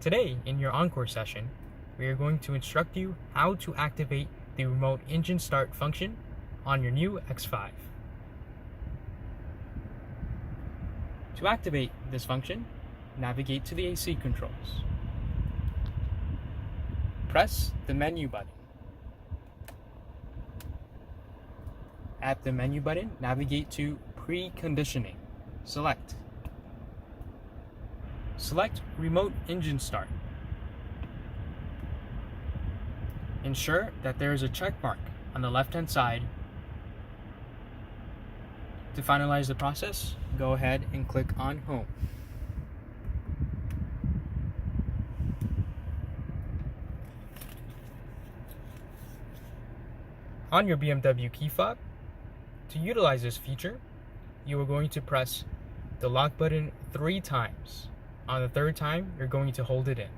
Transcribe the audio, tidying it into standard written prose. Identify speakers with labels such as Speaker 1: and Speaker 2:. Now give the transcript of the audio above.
Speaker 1: Today, in your encore session, we are going to instruct you how to activate the remote engine start function on your new X5. To activate this function, navigate to the AC controls. Press the menu button. At the menu button, navigate to Preconditioning. Select Remote Engine Start. Ensure that there is a check mark on the left-hand side. To finalize the process, go ahead and click on Home. On your BMW Key Fob, to utilize this feature, you are going to press the lock button 3 times. On the 3rd time, you're going to hold it in.